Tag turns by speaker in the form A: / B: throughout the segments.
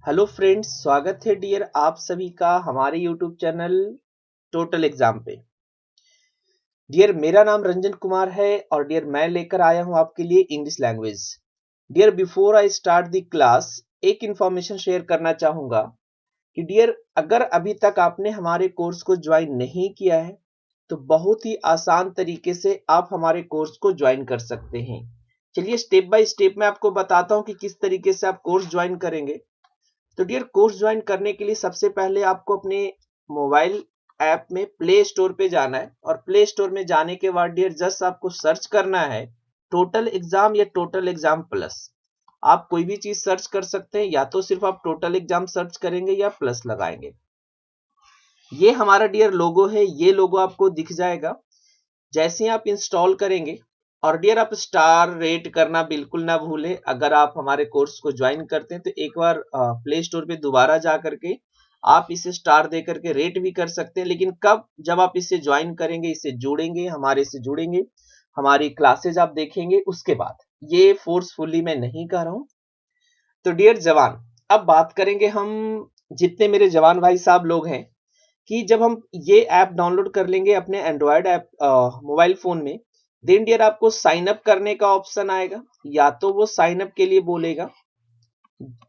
A: Hello friends, स्वागत है dear आप सभी का हमारे यूट्यूब चैनल टोटल एग्जाम पे। डियर मेरा नाम रंजन कुमार है और डियर मैं लेकर आया हूं आपके लिए English language. Dear before I start the class एक इंफॉर्मेशन शेयर करना चाहूंगा कि डियर अगर अभी तक आपने हमारे कोर्स को ज्वाइन नहीं किया है तो बहुत ही आसान तरीके से आप हमारे कोर्स को ज्वाइन कर सकते हैं। चलिए स्टेप बाय स्टेप मैं आपको बताता हूं कि किस तरीके से आप कोर्स ज्वाइन करेंगे। तो डियर कोर्स ज्वाइन करने के लिए सबसे पहले आपको अपने मोबाइल ऐप में प्ले स्टोर पे जाना है और प्ले स्टोर में जाने के बाद डियर जस्ट आपको सर्च करना है टोटल एग्जाम या टोटल एग्जाम प्लस। आप कोई भी चीज सर्च कर सकते हैं, या तो सिर्फ आप टोटल एग्जाम सर्च करेंगे या प्लस लगाएंगे। ये हमारा डियर लोगो है, ये लोगो आपको दिख जाएगा जैसे ही आप इंस्टॉल करेंगे। और डियर आप स्टार रेट करना बिल्कुल ना भूलें। अगर आप हमारे कोर्स को ज्वाइन करते हैं तो एक बार प्ले स्टोर पे दोबारा जा करके आप इसे स्टार दे करके रेट भी कर सकते हैं, लेकिन कब, जब आप इसे ज्वाइन करेंगे, इससे जुड़ेंगे, हमारे से जुड़ेंगे, हमारी क्लासेज आप देखेंगे, उसके बाद। ये फोर्सफुली मैं नहीं कह रहा हूं। तो डियर जवान, अब बात करेंगे हम, जितने मेरे जवान भाई साहब लोग हैं, कि जब हम ये ऐप डाउनलोड कर लेंगे अपने एंड्रॉयड ऐप मोबाइल फोन में, देन डियर आपको साइन अप करने का ऑप्शन आएगा। या तो वो साइन अप के लिए बोलेगा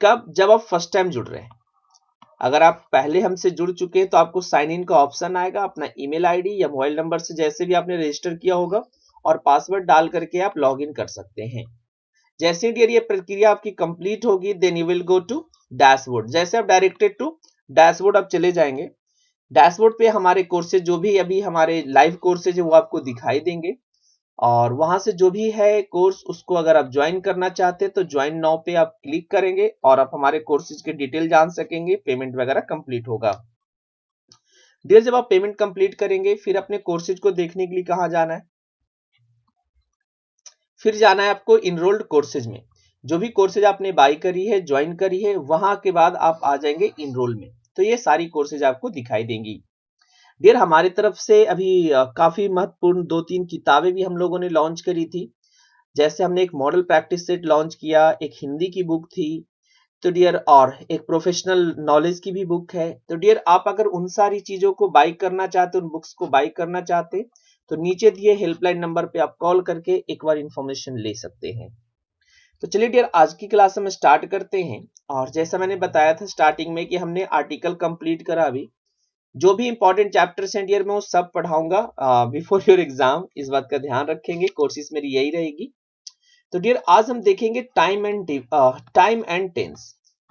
A: कब, जब आप फर्स्ट टाइम जुड़ रहे हैं। अगर आप पहले हमसे जुड़ चुके हैं तो आपको साइन इन का ऑप्शन आएगा, अपना ईमेल आईडी या मोबाइल नंबर से जैसे भी आपने रजिस्टर किया होगा और पासवर्ड डाल करके आप लॉग इन कर सकते हैं। जैसे डियर ये प्रक्रिया आपकी कंप्लीट होगी, then you will go to dashboard. जैसे आप डायरेक्टेड टू डैशबोर्ड आप चले जाएंगे। डैशबोर्ड पे हमारे कोर्सेज, जो भी अभी हमारे लाइव कोर्सेज है, वो आपको दिखाई देंगे। और वहां से जो भी है कोर्स, उसको अगर आप ज्वाइन करना चाहते हैं तो ज्वाइन नाउ पे आप क्लिक करेंगे और आप हमारे कोर्सेज के डिटेल जान सकेंगे, पेमेंट वगैरह कंप्लीट होगा। डियर जब आप पेमेंट कंप्लीट करेंगे फिर अपने कोर्सेज को देखने के लिए कहां जाना है? फिर जाना है आपको इनरोल्ड कोर्सेज में। जो भी कोर्सेज आपने बाई करी है, ज्वाइन करी है, वहां के बाद आप आ जाएंगे इनरोल में, तो ये सारी कोर्सेज आपको दिखाई देंगी। डियर हमारी तरफ से अभी काफी महत्वपूर्ण 2-3 किताबें भी हम लोगों ने लॉन्च करी थी। जैसे हमने एक मॉडल प्रैक्टिस सेट लॉन्च किया, एक हिंदी की बुक थी, तो डियर और एक प्रोफेशनल नॉलेज की भी बुक है। तो डियर आप अगर उन सारी चीजों को बाई करना चाहते, उन बुक्स को बाई करना चाहते, तो नीचे दिए हेल्पलाइन नंबर पे आप कॉल करके एक बार इंफॉर्मेशन ले सकते हैं। तो चलिए डियर आज की क्लास हम स्टार्ट करते हैं। और जैसा मैंने बताया था स्टार्टिंग में कि हमने आर्टिकल कंप्लीट करा। अभी जो भी इंपॉर्टेंट चैप्टर्स हैं डियर मैं वो सब पढ़ाऊंगा बिफोर योर एग्जाम, इस बात का ध्यान रखेंगे, कोशिश मेरी यही रहेगी। तो डियर आज हम देखेंगे टाइम एंड टेंस।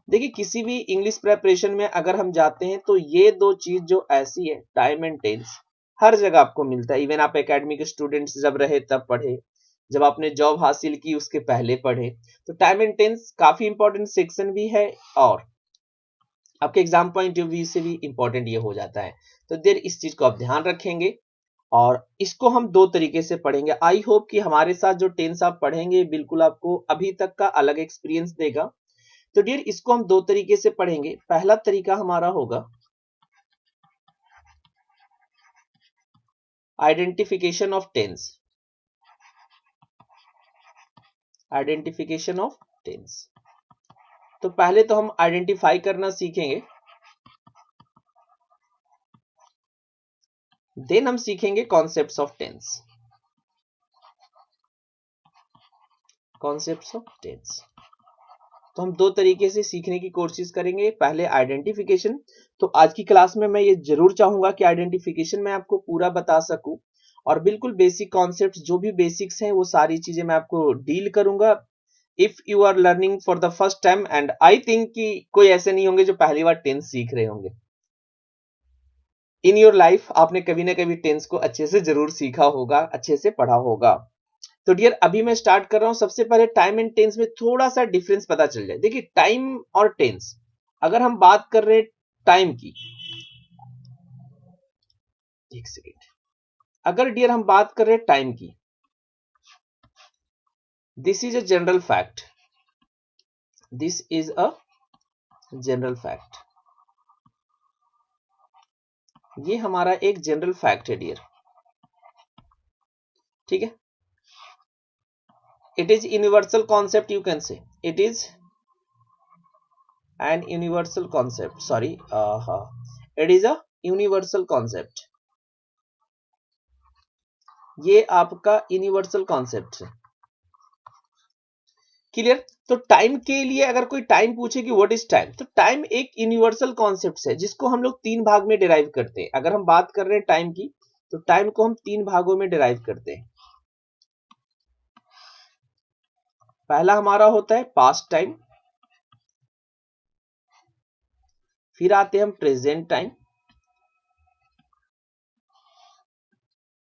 A: देखिए किसी भी इंग्लिश प्रिपरेशन में अगर हम जाते हैं तो ये दो चीज जो ऐसी है, टाइम एंड टेंस, हर जगह आपको मिलता है। इवन आप एकेडमिक स्टूडेंट्स जब रहे तब पढ़े, जब आपने जॉब हासिल की उसके पहले पढ़े। तो टाइम एंड टेंस काफी इंपॉर्टेंट सेक्शन भी है और आपके एग्जाम पॉइंट ऑफ व्यू से भी इंपॉर्टेंट ये हो जाता है। तो देर इस चीज को आप ध्यान रखेंगे और इसको हम दो तरीके से पढ़ेंगे। आई होप कि हमारे साथ जो टेंस आप पढ़ेंगे बिल्कुल आपको अभी तक का अलग एक्सपीरियंस देगा। तो डियर इसको हम दो तरीके से पढ़ेंगे। पहला तरीका हमारा होगा identification of tense. Identification of tense, तो पहले तो हम आइडेंटिफाई करना सीखेंगे, देन हम सीखेंगे concepts of tense. Concepts of tense, तो हम दो तरीके से सीखने की कोशिश करेंगे। पहले आइडेंटिफिकेशन, तो आज की क्लास में मैं ये जरूर चाहूंगा कि आइडेंटिफिकेशन मैं आपको पूरा बता सकूं और बिल्कुल बेसिक कॉन्सेप्ट्स, जो भी बेसिक्स हैं वो सारी चीजें मैं आपको डील करूंगा। If you are learning for the first time, and I think कि कोई ऐसे नहीं होंगे जो पहली बार टेंस सीख रहे होंगे। इन योर लाइफ आपने कभी ना कभी टेंस को अच्छे से जरूर सीखा होगा, अच्छे से पढ़ा होगा। तो डियर अभी मैं स्टार्ट कर रहा हूं। सबसे पहले टाइम एंड टेंस में थोड़ा सा डिफरेंस पता चल जाए। देखिए टाइम और टेंस, अगर हम बात कर रहे हैं टाइम की, एक सेकेंड, अगर डियर हम बात कर रहे हैं टाइम की, this is a general fact, this is a general fact, ये हमारा एक जनरल फैक्ट है डियर, ठीक है। It is universal concept, you can say it is an universal concept, sorry, it is a universal concept. ये आपका universal concept है। Clear? तो टाइम के लिए अगर कोई टाइम पूछे कि व्हाट इज टाइम, तो टाइम एक यूनिवर्सल कॉन्सेप्ट है जिसको हम लोग 3 भाग में डिराइव करते हैं। अगर हम बात कर रहे हैं टाइम की, तो टाइम को हम 3 भागों में डिराइव करते हैं। पहला हमारा होता है पास्ट टाइम, फिर आते हैं हम प्रेजेंट टाइम,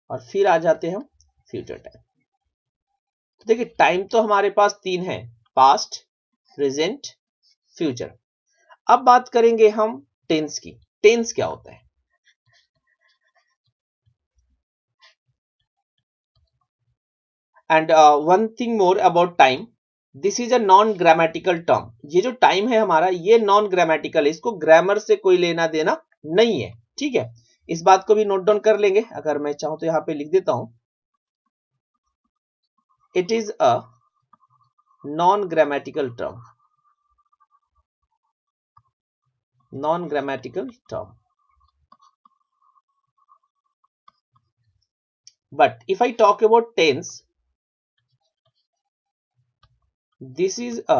A: और फिर आ जाते हैं हम फ्यूचर टाइम। तो देखिए टाइम तो हमारे पास 3 है, पास्ट, प्रेजेंट, फ्यूचर। अब बात करेंगे हम टेंस की। टेंस क्या होता है? And one thing more about time, this is a non grammatical term. ये जो टाइम है हमारा, ये नॉन ग्रामेटिकल है, इसको ग्रामर से कोई लेना देना नहीं है। ठीक है, इस बात को भी नोट डाउन कर लेंगे। अगर मैं चाहूं तो यहां पे लिख देता हूं, it is a non grammatical term, non grammatical term. But if I talk about tense, this is a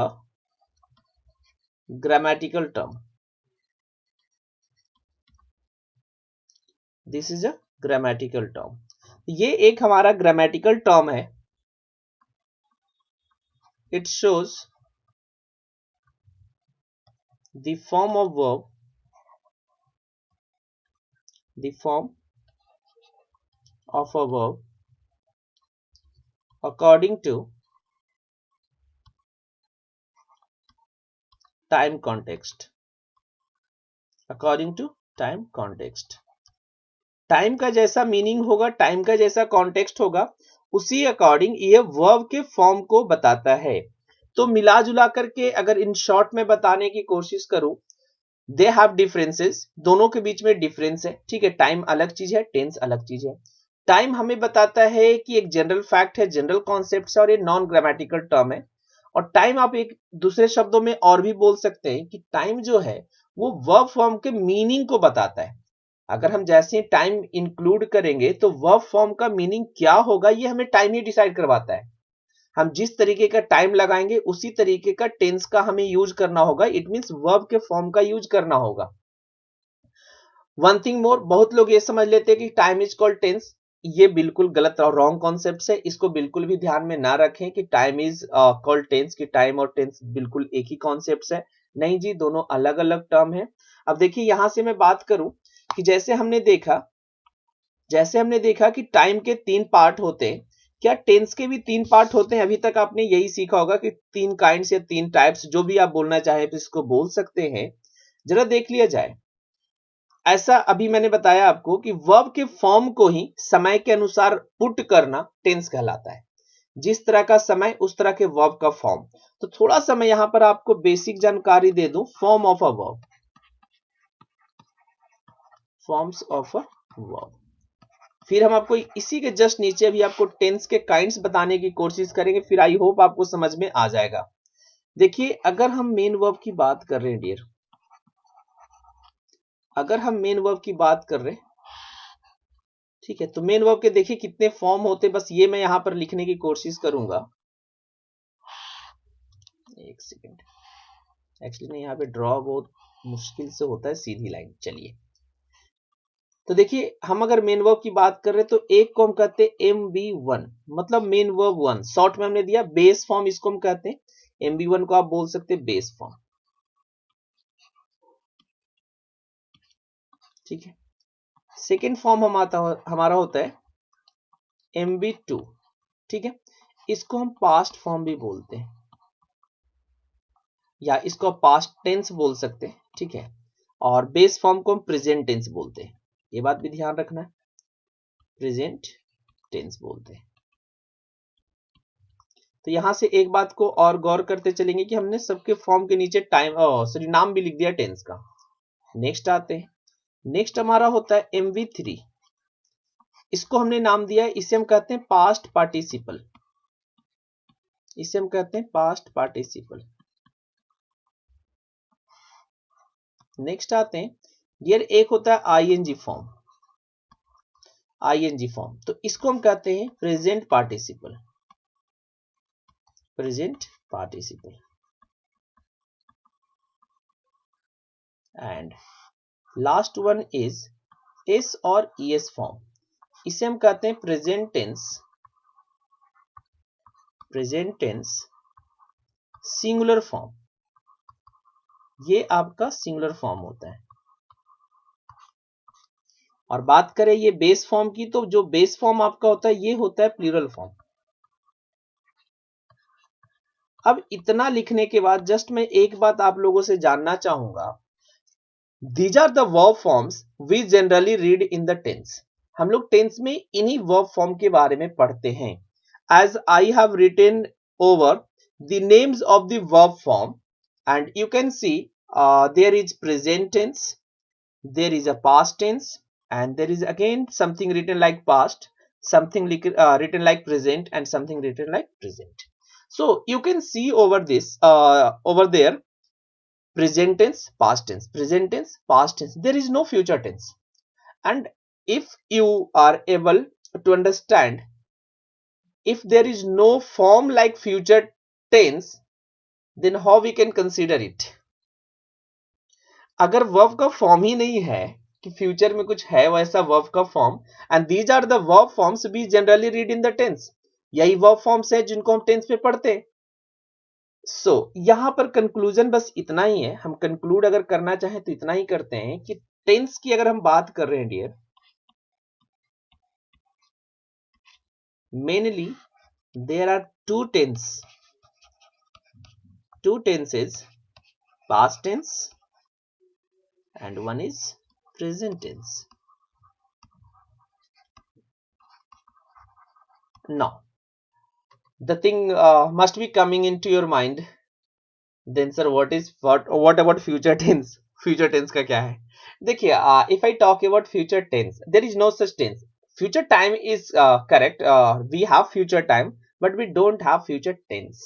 A: grammatical term. This is a grammatical term. ये एक हमारा grammatical term है. It shows the form of verb, the form of a verb according to time context. According to time context. Time का जैसा meaning होगा, time का जैसा context होगा, उसी अकॉर्डिंग ये वर्ब के फॉर्म को बताता है। तो मिला जुला करके अगर इन शॉर्ट में बताने की कोशिश करूं, दे हैव डिफरेंसेस, दोनों के बीच में डिफरेंस है। ठीक है, टाइम अलग चीज है, टेंस अलग चीज है। टाइम हमें बताता है कि एक जनरल फैक्ट है, जनरल कॉन्सेप्ट है, और ये नॉन ग्रामेटिकल टर्म है। और टाइम आप एक दूसरे शब्दों में और भी बोल सकते हैं कि टाइम जो है वो वर्ब फॉर्म के मीनिंग को बताता है। अगर हम जैसे टाइम इंक्लूड करेंगे तो वर्ब फॉर्म का मीनिंग क्या होगा, ये हमें टाइम ही डिसाइड करवाता है। हम जिस तरीके का टाइम लगाएंगे उसी तरीके का टेंस का हमें यूज करना होगा। इट मींस वर्ब के फॉर्म का यूज करना होगा। वन थिंग मोर, बहुत लोग ये समझ लेते हैं कि टाइम इज कॉल्ड टेंस। ये बिल्कुल गलत और रॉन्ग कॉन्सेप्ट है। इसको बिल्कुल भी ध्यान में ना रखें कि टाइम इज कॉल्ड टेंस, कि टाइम और टेंस बिल्कुल एक ही कॉन्सेप्ट है। नहीं जी, दोनों अलग अलग टर्म है। अब देखिए यहां से मैं बात करूं कि जैसे हमने देखा कि टाइम के 3 पार्ट होते हैं, क्या टेंस के भी 3 पार्ट होते हैं? अभी तक आपने यही सीखा होगा कि 3 काइंड्स या 3 टाइप्स, जो भी आप बोलना चाहे तो इसको बोल सकते हैं। जरा देख लिया जाए। ऐसा अभी मैंने बताया आपको कि वर्ब के फॉर्म को ही समय के अनुसार पुट करना टेंस कहलाता है। जिस तरह का समय उस तरह के वर्ब का फॉर्म। तो थोड़ा सा मैं यहां पर आपको बेसिक जानकारी दे दूं, form of a verb, forms of a verb. फिर हम आपको इसी के जस्ट नीचे अभी आपको टेंस के काइंड्स बताने की कोशिश करेंगे, फिर आई होप आपको समझ में आ जाएगा। देखिए अगर हम मेन वर्ब की बात कर रहे हैं डियर, अगर हम मेन वर्ब की बात कर रहे हैं, ठीक है, तो मेन वर्ब के देखिए कितने फॉर्म होते, बस ये मैं यहां पर लिखने की कोशिश करूंगा। एक सेकेंड, एक्चुअली यहाँ पे ड्रॉ बहुत मुश्किल से होता है सीधी लाइन। चलिए, तो देखिए हम अगर मेन वर्ब की बात कर रहे हैं तो एक को हम कहते हैं MV1, मतलब मेन वर्ब 1। शॉर्ट में हमने दिया बेस फॉर्म, इसको हम कहते हैं MV1 को आप बोल सकते हैं बेस फॉर्म। ठीक है, सेकेंड फॉर्म हमारा होता है MV2। ठीक है, इसको हम पास्ट फॉर्म भी बोलते हैं, या इसको पास्ट टेंस बोल सकते हैं। ठीक है, और बेस फॉर्म को हम प्रेजेंट टेंस बोलते हैं। ये बात भी ध्यान रखना है, प्रेजेंट टेंस बोलते हैं। तो यहां से एक बात को और गौर करते चलेंगे कि हमने सबके फॉर्म के नीचे टाइम सॉरी नाम भी लिख दिया टेंस का। नेक्स्ट आते हैं, नेक्स्ट हमारा होता है MV3। इसको हमने नाम दिया है, इसे हम कहते हैं पास्ट पार्टिसिपल, इसे हम कहते हैं पास्ट पार्टिसिपल। नेक्स्ट आते हैं डियर, एक होता है आईएनजी फॉर्म। आईएनजी फॉर्म तो इसको हम कहते हैं present participle. Present participle. And last one is S और ईएस फॉर्म। इसे हम कहते हैं present tense. Present tense singular form. ये आपका सिंगुलर फॉर्म होता है। और बात करें ये बेस फॉर्म की, तो जो बेस फॉर्म आपका होता है ये होता है प्लूरल फॉर्म। अब इतना लिखने के बाद जस्ट मैं एक बात आप लोगों से जानना चाहूंगा, these are the verb forms we generally read in the tense. हम लोग टेंस में इन्हीं वर्ब फॉर्म के बारे में पढ़ते हैं। As I have written over the names of the verb form and you can see there is present tense, there is a past tense, and there is again something written like past, something written like present, and something written like present. So you can see over this over there present tense, past tense, present tense, past tense. There is no future tense. And if you are able to understand, if there is no form like future tense, then how we can consider it? अगर verb का form ही नहीं है कि future में कुछ है वैसा verb का form, and these are the verb forms we generally read in the tense, यही वर्ब फॉर्म्स है जिनको हम टेंस में पढ़ते हैं। सो यहां पर कंक्लूजन बस इतना ही है। हम कंक्लूड अगर करना चाहें तो इतना ही करते हैं कि टेंस की अगर हम बात कर रहे हैं dear, mainly there are two tenses, past tense and one is present tense. Now the thing must be coming into your mind, then sir what about future tense? Future tense का क्या है? देखिए if I talk about future tense, there is no such tense. Future time is correct, we have future time but we don't have future tense.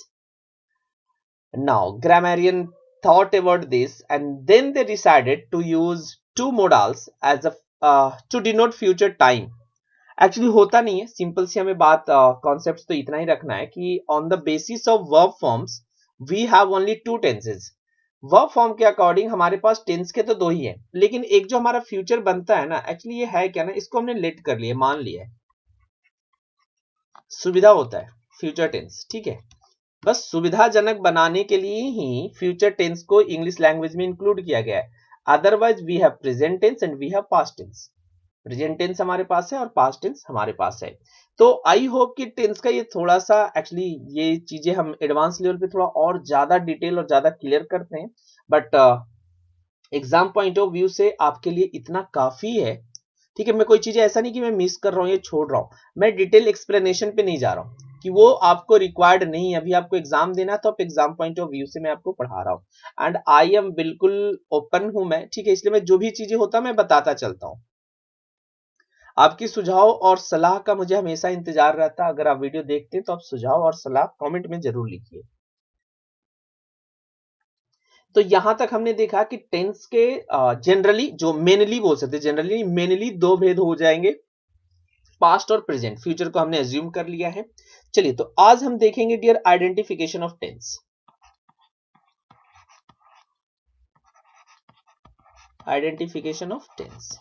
A: Now grammarian thought about this and then they decided to use two modals as a to denote future time. Actually होता नहीं है, simple सी हमें बात concept तो इतना ही रखना है कि on the basis of verb forms we have only two tenses. Verb form के अकॉर्डिंग हमारे पास टेंस के तो दो ही है, लेकिन एक जो हमारा फ्यूचर बनता है ना, एक्चुअली ये है क्या ना, इसको हमने लेट कर लिया, मान लिया है, सुविधा होता है फ्यूचर टेंस। ठीक है, बस सुविधाजनक बनाने के लिए ही फ्यूचर टेंस को इंग्लिश लैंग्वेज में इंक्लूड किया गया है। Otherwise we have present tense and we have past tense. Present tense हमारे पास है और पास्ट टेंस हमारे पास है। तो आई होप कि टेंस का ये थोड़ा सा एक्चुअली ये चीजें हम एडवांस लेवल पे थोड़ा और ज्यादा डिटेल और ज्यादा क्लियर करते हैं, but exam point of view से आपके लिए इतना काफी है। ठीक है, मैं कोई चीजें ऐसा नहीं कि मैं मिस कर रहा हूँ या छोड़ रहा हूँ, मैं डिटेल एक्सप्लेनेशन पे नहीं जा रहा हूँ कि वो आपको रिक्वायर्ड नहीं है। अभी आपको एग्जाम देना है तो आप एग्जाम पॉइंट ऑफ व्यू से मैं आपको पढ़ा रहा हूँ एंड आई एम बिल्कुल ओपन हूं मैं। ठीक है, इसलिए मैं जो भी चीजें होता मैं बताता चलता हूँ। आपकी सुझाव और सलाह का मुझे हमेशा इंतजार रहता है। अगर आप वीडियो देखते हैं तो आप सुझाव और सलाह कमेंट में जरूर लिखिए। तो यहां तक हमने देखा कि टेंस के जनरली जो मेनली बोल सकते, जनरली मेनली दो भेद हो जाएंगे, पास्ट और प्रेजेंट। फ्यूचर को हमने एज्यूम कर लिया है। चलिए, तो आज हम देखेंगे dear identification of tense. Identification of tense.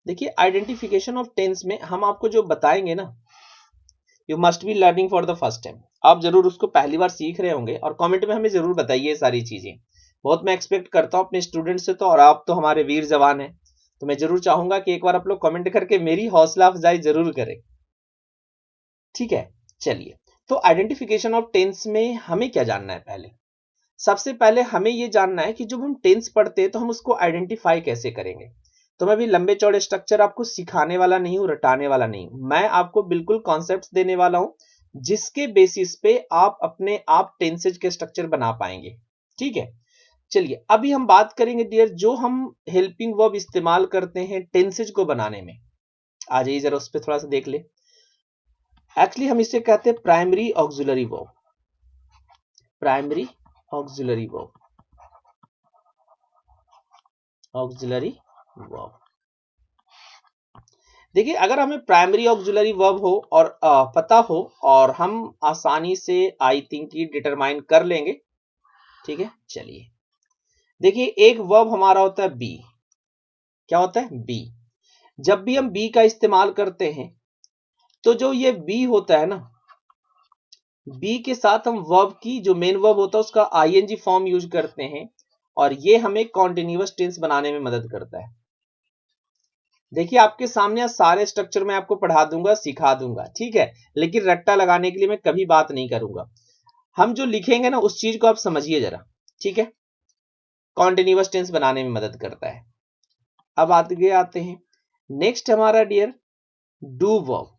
A: देखिए, आइडेंटिफिकेशन ऑफ टेंस में हम आपको जो बताएंगे ना, you must be learning for the first time. आप जरूर उसको पहली बार सीख रहे होंगे और कमेंट में हमें जरूर बताइए सारी चीजें। बहुत मैं एक्सपेक्ट करता हूं अपने स्टूडेंट से, तो और आप तो हमारे वीर जवान हैं, तो मैं जरूर चाहूंगा कि एक बार आप लोग कमेंट करके मेरी हौसला अफजाई जरूर करें। ठीक है, चलिए, तो आइडेंटिफिकेशन ऑफ टेंस में हमें क्या जानना है? पहले सबसे पहले हमें यह जानना है कि जब हम टेंस पढ़ते हैं तो हम उसको आइडेंटिफाई कैसे करेंगे। तो मैं भी लंबे चौड़े स्ट्रक्चर आपको सिखाने वाला नहीं हूं, रटाने वाला नहीं हूं। मैं आपको बिल्कुल कॉन्सेप्ट्स देने वाला हूं जिसके बेसिस पे आप अपने आप टेंसेज के स्ट्रक्चर बना पाएंगे। ठीक है, चलिए अभी हम बात करेंगे डियर जो हम हेल्पिंग वर्ब इस्तेमाल करते हैं टेंसेज को बनाने में। आ जाइए जरा उस पर थोड़ा सा देख ले। एक्चुअली हम इसे कहते हैं primary auxiliary verb. Primary auxiliary verb, auxiliary verb. देखिए अगर हमें प्राइमरी ऑक्सिलरी वर्ब हो और पता हो और हम आसानी से आई थिंक की डिटरमाइन कर लेंगे। ठीक है, चलिए देखिए एक वर्ब हमारा होता है बी। क्या होता है? बी। जब भी हम बी का इस्तेमाल करते हैं तो जो ये बी होता है ना, बी के साथ हम वर्ब की जो मेन वर्ब होता है उसका आईएनजी फॉर्म यूज करते हैं और ये हमें कॉन्टिन्यूअस टेंस बनाने में मदद करता है। देखिए आपके सामने सारे स्ट्रक्चर मैं आपको पढ़ा दूंगा, सिखा दूंगा, ठीक है, लेकिन रट्टा लगाने के लिए मैं कभी बात नहीं करूंगा। हम जो लिखेंगे ना उस चीज को आप समझिए जरा, ठीक है। कॉन्टिन्यूअस टेंस बनाने में मदद करता है। अब आगे आते हैं नेक्स्ट हमारा डियर डू वर्ब।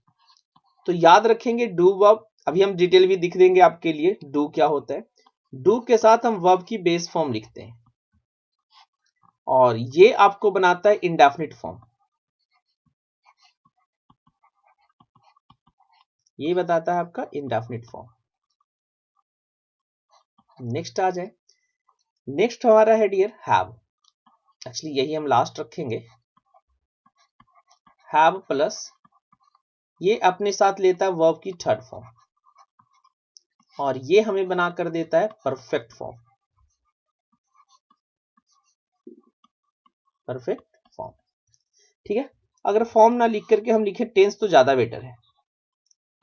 A: तो याद रखेंगे डू वर्ब, अभी हम डिटेल भी दिख देंगे आपके लिए डू क्या होता है। डू के साथ हम वर्ब की बेस फॉर्म लिखते हैं और ये आपको बनाता है इंडेफिनिट फॉर्म। ये बताता है आपका इंडेफिनिट फॉर्म। नेक्स्ट आ जाए, नेक्स्ट हमारा है डियर हैव। एक्चुअली यही हम लास्ट रखेंगे। हैव प्लस ये अपने साथ लेता है वर्ब की थर्ड फॉर्म और ये हमें बना कर देता है परफेक्ट फॉर्म। परफेक्ट फॉर्म, ठीक है। अगर फॉर्म ना लिख करके हम लिखे टेंस तो ज्यादा बेटर है,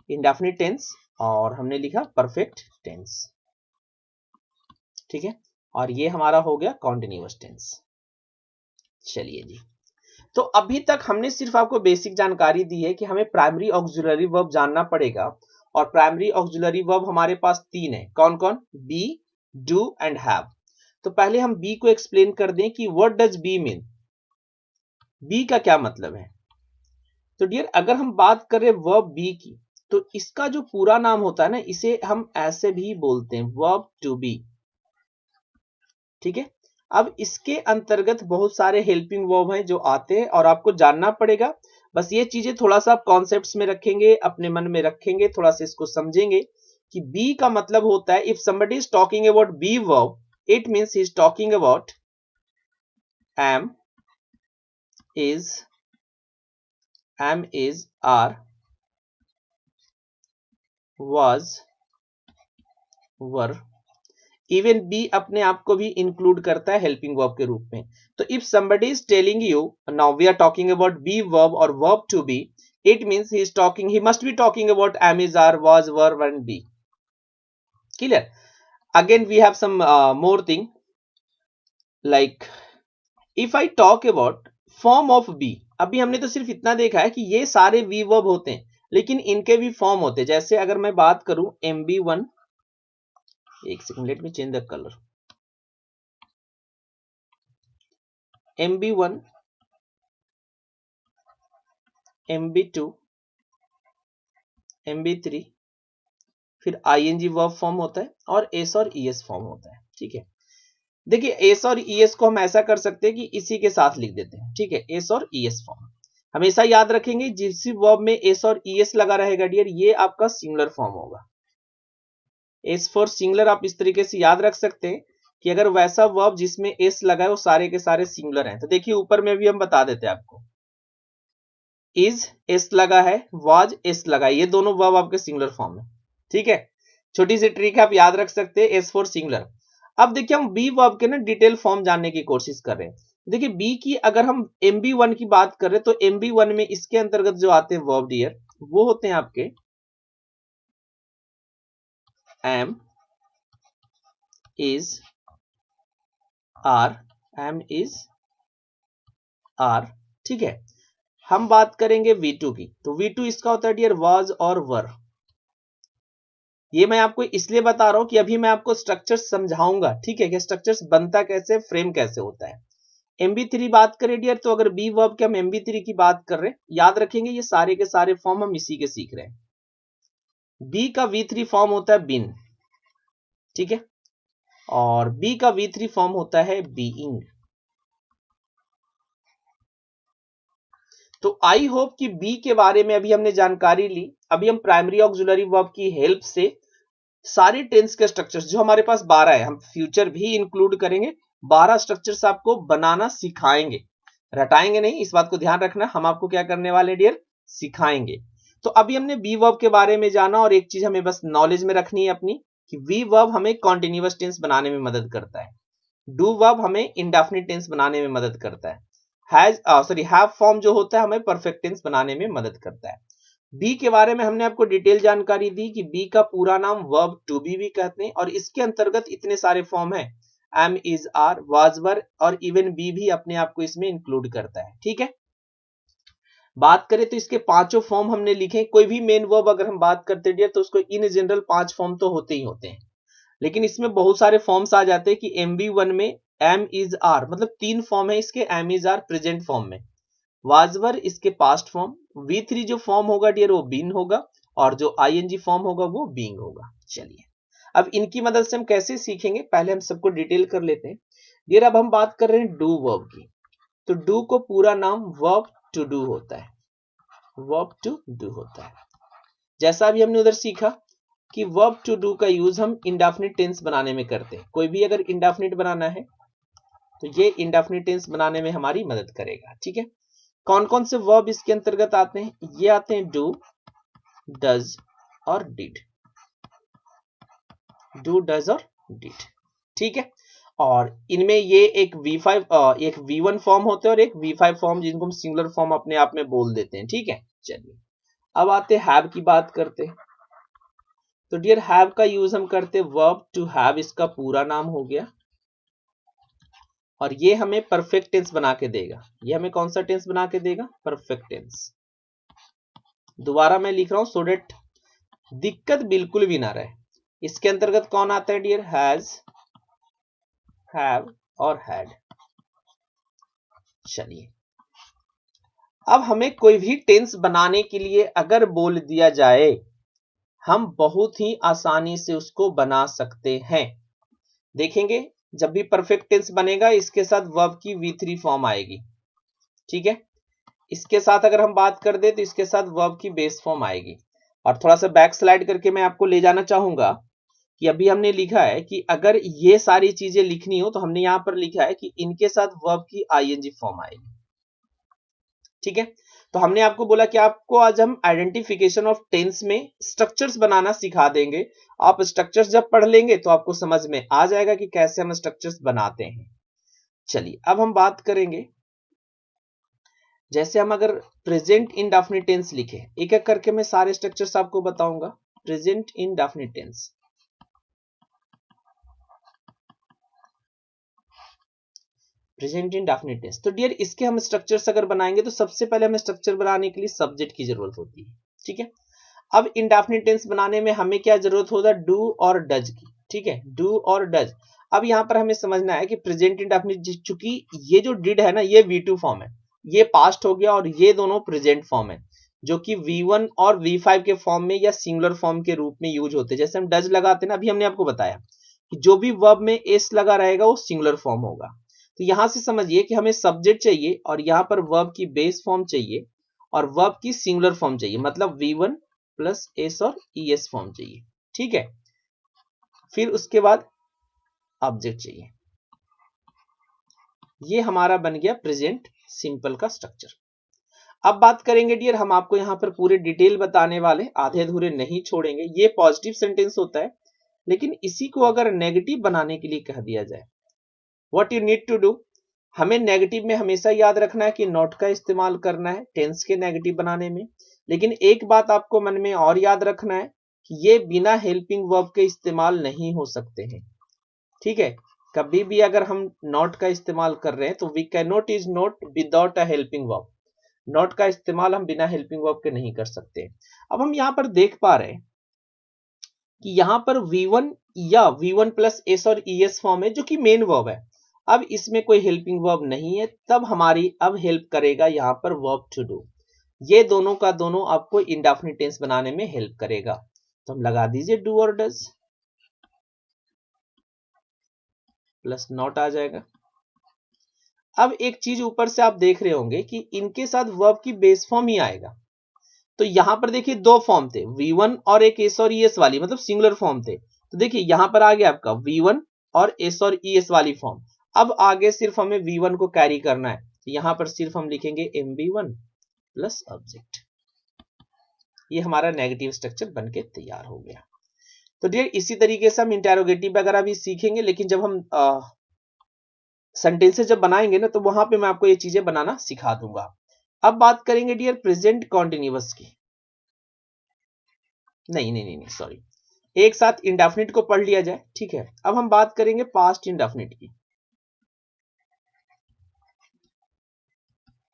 A: इंडेफिनिट टेंस और हमने लिखा परफेक्ट टेंस, ठीक है। और ये हमारा हो गया कॉन्टिन्यूअस टेंस। चलिए जी, तो अभी तक हमने सिर्फ आपको बेसिक जानकारी दी है कि हमें प्राइमरी ऑक्सिलरी वर्ब जानना पड़ेगा और प्राइमरी ऑक्सिलरी वर्ब हमारे पास तीन है। कौन कौन? Be, do and have. तो पहले हम बी को एक्सप्लेन कर दें कि what does be mean, be का क्या मतलब है। तो डियर अगर हम बात करें वर्ब बी की तो इसका जो पूरा नाम होता है ना इसे हम ऐसे भी बोलते हैं वर्ब टू बी, ठीक है। अब इसके अंतर्गत बहुत सारे हेल्पिंग वर्ब हैं जो आते हैं और आपको जानना पड़ेगा। बस ये चीजें थोड़ा सा आप कॉन्सेप्ट्स में रखेंगे, अपने मन में रखेंगे, थोड़ा सा इसको समझेंगे कि बी का मतलब होता है if somebody is talking about be verb it means he is talking about am, is, are, was, were। Even be अपने आप को भी इंक्लूड करता है हेल्पिंग वर्ब के रूप में। तो if somebody is telling you now we are talking about be verb or verb to be, it means he must be talking about am, is, are, was, were and be। Clear? Again we have some more thing like if I talk about form of be, अभी हमने तो सिर्फ इतना देखा है कि ये सारे वी वर्ब होते हैं लेकिन इनके भी फॉर्म होते हैं। जैसे अगर मैं बात करूं MB1, एक second let me change the colour, MB1, MB2, MB3, फिर ING वर्ब फॉर्म होता है और एस और ES फॉर्म होता है, ठीक है। देखिए एस और ES को हम ऐसा कर सकते हैं कि इसी के साथ लिख देते हैं, ठीक है, एस और ES फॉर्म। हमेशा याद रखेंगे जिस वर्ब में एस और ES लगा रहेगा डियर ये आपका सिंगुलर फॉर्म होगा। एस फॉर सिंगुलर आप इस तरीके से याद रख सकते हैं कि अगर वैसा वर्ब जिसमें एस लगा है वो सारे के सारे सिंगुलर हैं। तो देखिए ऊपर में भी हम बता देते हैं आपको, इज एस लगा है, वाज एस लगा है, ये दोनों वर्ब आपके सिंगुलर फॉर्म है, ठीक है। छोटी सी ट्रिक है आप याद रख सकते हैं, एस फॉर सिंगुलर। अब देखिए हम बी वर्ब के ना डिटेल फॉर्म जानने की कोशिश कर रहे हैं। देखिए बी की अगर हम MB1 की बात कर रहे हैं तो MB1 में इसके अंतर्गत जो आते हैं वर्ब डियर वो होते हैं आपके am, is, are, am, is, are, ठीक है। हम बात करेंगे V2 की तो V2 इसका होता है डियर was और were। ये मैं आपको इसलिए बता रहा हूं कि अभी मैं आपको स्ट्रक्चर समझाऊंगा, ठीक है, कि स्ट्रक्चर्स बनता कैसे, फ्रेम कैसे होता है। MB3 बात करें डियर तो अगर बी वर्ब के हम MB3 की बात कर रहे हैं याद रखेंगे ये सारे के सारे फॉर्म हम इसी के सीख रहे हैं। बी का V3 फॉर्म होता है बीन, ठीक है, और बी का V3 फॉर्म होता है बीइंग। तो आई होप कि बी के बारे में अभी हमने जानकारी ली। अभी हम प्राइमरी ऑक्सिलरी वर्ब की हेल्प से सारे टेंस के स्ट्रक्चर्स जो हमारे पास 12 है, हम फ्यूचर भी इंक्लूड करेंगे, 12 स्ट्रक्चर्स आपको बनाना सिखाएंगे, रटाएंगे नहीं, इस बात को ध्यान रखना। हम आपको क्या करने वाले डियर, सिखाएंगे। तो अभी हमने बी वर्ब के बारे में जाना, और एक चीज हमें बस नॉलेज में रखनी है अपनी कि वी वर्ब हमें कॉन्टिन्यूअस टेंस बनाने में मदद करता है, डू वर्ब हमें इंडेफिनिट टेंस बनाने में मदद करता है, हैव फॉर्म जो होता है हमें परफेक्ट टेंस बनाने में मदद करता है। बी के बारे में हमने आपको डिटेल जानकारी दी कि बी का पूरा नाम वर्ब टू बी भी कहते हैं, और इसके अंतर्गत इतने सारे फॉर्म हैं, एम, इज, आर, वाज, वर, और इवन बी भी अपने आप को इसमें इंक्लूड करता है। ठीक है, बात करें तो इसके पांचों फॉर्म हमने लिखे। कोई भी मेन वर्ब अगर हम बात करते हैं तो उसको इन जनरल 5 फॉर्म तो होते ही होते हैं, लेकिन इसमें बहुत सारे फॉर्म्स आ जाते हैं कि MV1 में एम, इज, आर, मतलब 3 फॉर्म है इसके, am, is, are present form में, वाजवर इसके पास्ट फॉर्म, V3 जो फॉर्म होगा डियर वो बीन होगा, और जो ING फॉर्म होगा वो बीइंग होगा। चलिए, अब इनकी मदद से हम कैसे सीखेंगे, पहले हम सबको डिटेल कर लेते हैं डियर। अब हम बात कर रहे हैं डू वर्ब की, तो डू को पूरा नाम वर्ब टू डू होता है, वर्ब टू डू होता है। जैसा भी हमने उधर सीखा कि वर्ब टू डू का यूज हम इंडेफिनिट टेंस बनाने में करते हैं, कोई भी अगर इंडेफिनिट बनाना है तो ये इंडेफिनिट टेंस बनाने में हमारी मदद करेगा। ठीक है, कौन कौन से वर्ब इसके अंतर्गत आते हैं, ये आते हैं डू, डज और डिड, डू, डज और डिड। ठीक है, और इनमें ये एक एक V1 फॉर्म होते हैं और एक V5 फॉर्म, जिनको हम सिंगुलर फॉर्म अपने आप में बोल देते हैं। ठीक है, चलिए अब आते हैव की बात करते हैं। तो डियर हैव का यूज हम करते हैं वर्ब टू हैव, इसका पूरा नाम हो गया, और ये हमें परफेक्ट टेंस बना के देगा। ये हमें कौन सा टेंस बना के देगा, परफेक्ट टेंस। दोबारा मैं लिख रहा हूं सो डेट दिक्कत बिल्कुल भी ना रहे। इसके अंतर्गत कौन आता है डियर, हैज, हैव और हैड। चलिए, अब हमें कोई भी टेंस बनाने के लिए अगर बोल दिया जाए, हम बहुत ही आसानी से उसको बना सकते हैं। देखेंगे जब भी परफेक्ट टेंस बनेगा इसके साथ वर्ब की V3 फॉर्म आएगी। ठीक है, इसके साथ अगर हम बात कर दे तो इसके साथ वर्ब की बेस फॉर्म आएगी। और थोड़ा सा बैक स्लाइड करके मैं आपको ले जाना चाहूंगा कि अभी हमने लिखा है कि अगर ये सारी चीजें लिखनी हो तो हमने यहां पर लिखा है कि इनके साथ वर्ब की ING फॉर्म आएगी। ठीक है, तो हमने आपको बोला कि आपको आज हम आइडेंटिफिकेशन ऑफ टेंस में स्ट्रक्चर्स बनाना सिखा देंगे। आप स्ट्रक्चर्स जब पढ़ लेंगे तो आपको समझ में आ जाएगा कि कैसे हम स्ट्रक्चर्स बनाते हैं। चलिए, अब हम बात करेंगे, जैसे हम अगर प्रेजेंट इंडेफिनिट टेंस लिखे, एक एक करके मैं सारे स्ट्रक्चर्स आपको बताऊंगा। Present indefinite tense, present indefinite tense, तो डियर इसके हम स्ट्रक्चर्स अगर बनाएंगे तो सबसे पहले हमें स्ट्रक्चर बनाने के लिए सब्जेक्ट की जरूरत होती है। ठीक है, अब इंडेफिनिट टेंस बनाने में हमें क्या जरूरत होता है, डू और डज की। ठीक है, डू और डज। अब यहां पर हमें समझना है कि प्रेजेंट इंडेफिनिट, चूंकि ये जो डिड है ना ये V2 फॉर्म है, ये पास्ट हो गया, और ये दोनों प्रेजेंट फॉर्म है जो कि V1 और V5 के फॉर्म में या सिंगुलर फॉर्म के रूप में यूज होते हैं। जैसे हम डज लगाते हैं ना, अभी हमने आपको बताया कि जो भी वर्ब में एस लगा रहेगा वो सिंगुलर फॉर्म होगा। तो यहां से समझिए कि हमें सब्जेक्ट चाहिए, और यहां पर वर्ब की बेस फॉर्म चाहिए, और वर्ब की सिंगुलर फॉर्म चाहिए, मतलब V1 प्लस एस और ES फॉर्म चाहिए। ठीक है, फिर उसके बाद ऑब्जेक्ट चाहिए। ये हमारा बन गया प्रेजेंट सिंपल का स्ट्रक्चर। अब बात करेंगे डियर, हम आपको यहां पर पूरे डिटेल बताने वाले, आधे अधूरे नहीं छोड़ेंगे। ये पॉजिटिव सेंटेंस होता है, लेकिन इसी को अगर नेगेटिव बनाने के लिए कह दिया जाए, what you need to do, हमें नेगेटिव में हमेशा याद रखना है कि नॉट का इस्तेमाल करना है टेंस के नेगेटिव बनाने में। लेकिन एक बात आपको मन में और याद रखना है कि ये बिना हेल्पिंग वर्ब के इस्तेमाल नहीं हो सकते हैं। ठीक है, कभी भी अगर हम नॉट का इस्तेमाल कर रहे हैं तो we can not is not without a helping verb. Not का इस्तेमाल हम बिना हेल्पिंग वर्ब के नहीं कर सकते। अब हम यहां पर देख पा रहे हैं कि यहां पर V1 या V1 प्लस एस और ES फॉर्म है जो कि मेन वर्ब है। अब इसमें कोई हेल्पिंग वर्ब नहीं है, तब हमारी अब हेल्प करेगा यहां पर वर्ब टू डू। ये दोनों का दोनों आपको इंडेफिनिट टेंस बनाने में हेल्प करेगा। तो हम लगा दीजिए डू और डज, प्लस नॉट आ जाएगा। अब एक चीज ऊपर से आप देख रहे होंगे कि इनके साथ वर्ब की बेस फॉर्म ही आएगा। तो यहां पर देखिए दो फॉर्म थे, V1 और एक एस और ईएस वाली, मतलब सिंगुलर फॉर्म थे। तो देखिए यहां पर आ गया आपका V1 और एस और ईएस वाली फॉर्म। अब आगे सिर्फ हमें V1 को कैरी करना है, तो यहां पर सिर्फ हम लिखेंगे MB1 प्लस ऑब्जेक्ट। ये हमारा नेगेटिव स्ट्रक्चर बनके तैयार हो गया। तो डियर इसी तरीके से हम इंटेरोगेटिव वगैरह भी सीखेंगे, लेकिन जब हम सेंटेंसेस जब बनाएंगे ना, तो वहां पे मैं आपको ये चीजें बनाना सिखा दूंगा। अब बात करेंगे डियर प्रेजेंट कॉन्टिन्यूअस की। नहीं सॉरी, एक साथ इंडेफिनिट को पढ़ लिया जाए, ठीक है। अब हम बात करेंगे पास्ट इंडेफिनिट की।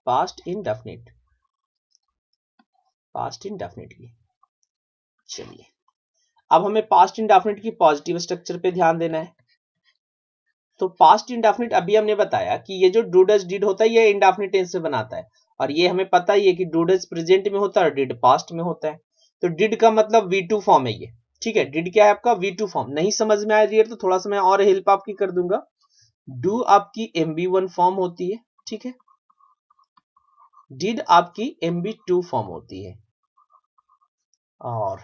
A: पास्ट इंडेफिनिट की, चलिए अब हमें पास्ट इंडेफिनिट की पॉजिटिव स्ट्रक्चर पे ध्यान देना है। तो पास्ट इंडेफिनिट अभी हमने बताया कि ये जो डू डज डिड होता है ये इंडेफिनिट टेंस से बनाता है, और ये हमें पता ही है कि डू डज प्रेजेंट में होता है और डिड पास्ट में होता है। तो डिड का मतलब V2 फॉर्म है ये, ठीक है। डिड क्या है आपका V2 फॉर्म। नहीं समझ में आया डियर तो थोड़ा सा मैं और हेल्प आपकी कर दूंगा। डू आपकी MB1 फॉर्म होती है, ठीक है। डिड आपकी MB2 फॉर्म होती है, और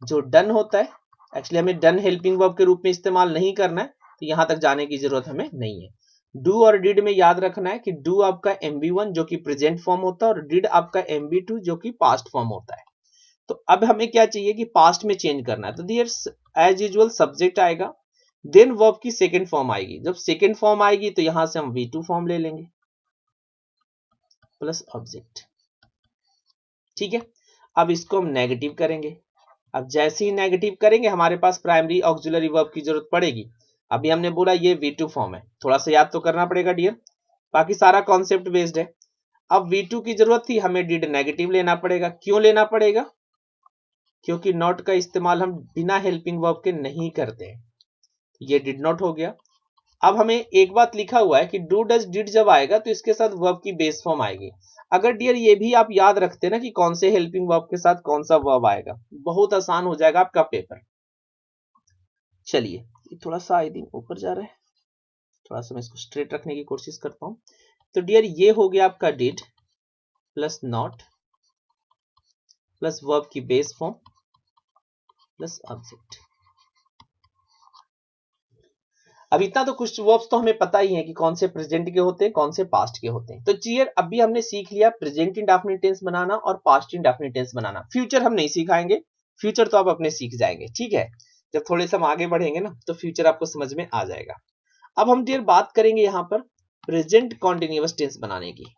A: जो डन होता है, एक्चुअली हमें डन हेल्पिंग वर्ब के रूप में इस्तेमाल नहीं करना है, तो यहां तक जाने की जरूरत हमें नहीं है। डू और डिड में याद रखना है कि डू आपका MB1 जो कि प्रेजेंट फॉर्म होता है, और डिड आपका MB2 जो कि पास्ट फॉर्म होता है। तो अब हमें क्या चाहिए कि पास्ट में चेंज करना है। तो डियर एज यूजुअल सब्जेक्ट आएगा, देन वर्ब की सेकेंड फॉर्म आएगी। जब सेकेंड फॉर्म आएगी तो यहां से हम V2 फॉर्म ले लेंगे प्लस ऑब्जेक्ट, ठीक है। अब इसको हम नेगेटिव करेंगे। अब जैसे ही नेगेटिव करेंगे हमारे पास प्राइमरी ऑक्सिलरी वर्ब की जरूरत पड़ेगी। अभी हमने बोला ये V2 फॉर्म है, थोड़ा सा याद तो करना पड़ेगा डियर, बाकी सारा कॉन्सेप्ट बेस्ड है। अब V2 की जरूरत थी, हमें डिड नेगेटिव लेना पड़ेगा। क्यों लेना पड़ेगा? क्योंकि नॉट का इस्तेमाल हम बिना हेल्पिंग वर्ब के नहीं करते हैं। ये डिड नॉट हो गया। अब हमें एक बात लिखा हुआ है कि डू डज डिड जब आएगा तो इसके साथ वर्ब की बेस फॉर्म आएगी। अगर डियर ये भी आप याद रखते ना कि कौन से हेल्पिंग वर्ब के साथ कौन सा वर्ब आएगा, बहुत आसान हो जाएगा आपका पेपर। चलिए थोड़ा सा आई थिंक ऊपर जा रहा है, थोड़ा सा मैं इसको स्ट्रेट रखने की कोशिश करता हूं। तो डियर ये हो गया आपका did plus not plus verb की बेस फॉर्म प्लस ऑब्जेक्ट। अब इतना तो कुछ वर्ब्स तो हमें पता ही है कि कौन से प्रेजेंट के होते हैं, कौन से पास्ट के होते हैं। तो डियर अभी हमने सीख लिया प्रेजेंट इंडेफिनिट टेंस बनाना और पास्ट इंडेफिनिट टेंस बनाना। फ्यूचर हम नहीं सिखाएंगे, फ्यूचर तो आप अपने सीख जाएंगे, ठीक है। जब थोड़े से हम आगे बढ़ेंगे ना तो फ्यूचर आपको समझ में आ जाएगा। अब हम डियर बात करेंगे यहां पर प्रेजेंट कॉन्टिन्यूअस टेंस बनाने की।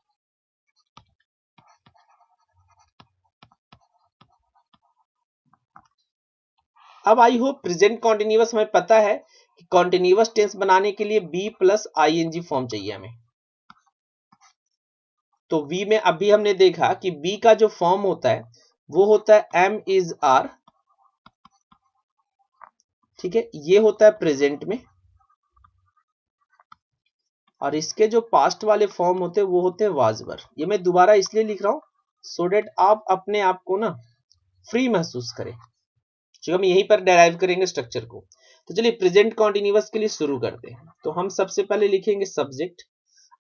A: अब आई होप प्रेजेंट कॉन्टिन्यूअस हमें पता है कि कॉन्टिन्यूअस टेंस बनाने के लिए बी प्लस आईएनजी फॉर्म चाहिए हमें। तो वी में अभी हमने देखा कि बी का जो फॉर्म होता है वो होता है एम इज आर, ठीक है। ये होता है प्रेजेंट में, और इसके जो पास्ट वाले फॉर्म होते हैं वो होते हैं वाज वर। ये मैं दोबारा इसलिए लिख रहा हूं सो डेट आप अपने आप को ना फ्री महसूस करें, जो हम यहीं पर डेराइव करेंगे स्ट्रक्चर को। तो चलिए प्रेजेंट कॉन्टिन्यूअस के लिए शुरू करते हैं। तो हम सबसे पहले लिखेंगे सब्जेक्ट,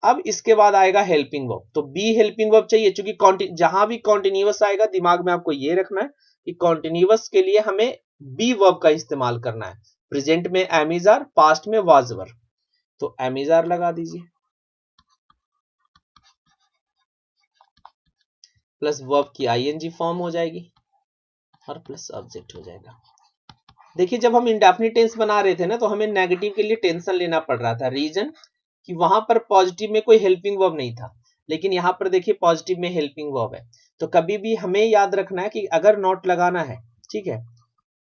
A: अब इसके बाद आएगा हेल्पिंग वर्ब। तो बी हेल्पिंग वर्ब चाहिए, क्योंकि जहां भी कॉन्टिन्यूअस आएगा दिमाग में आपको ये रखना है कि कॉन्टिन्यूअस के लिए हमें बी वर्ब का इस्तेमाल करना है। प्रेजेंट में एम इज आर, पास्ट में वाज वर, तो एम इज आर लगा दीजिए प्लस वर्ब की आईएनजी फॉर्म हो जाएगी और प्लस ऑब्जेक्ट हो जाएगा। देखिए जब हम इंडेफिनिट टेंस बना रहे थे ना तो हमें नेगेटिव के लिए टेंशन लेना पड़ रहा था। रीजन कि वहां पर पॉजिटिव में कोई हेल्पिंग वर्ब नहीं था, लेकिन यहां पर देखिए पॉजिटिव में हेल्पिंग वर्ब है। तो कभी भी हमें याद रखना है कि अगर नॉट लगाना है, ठीक है,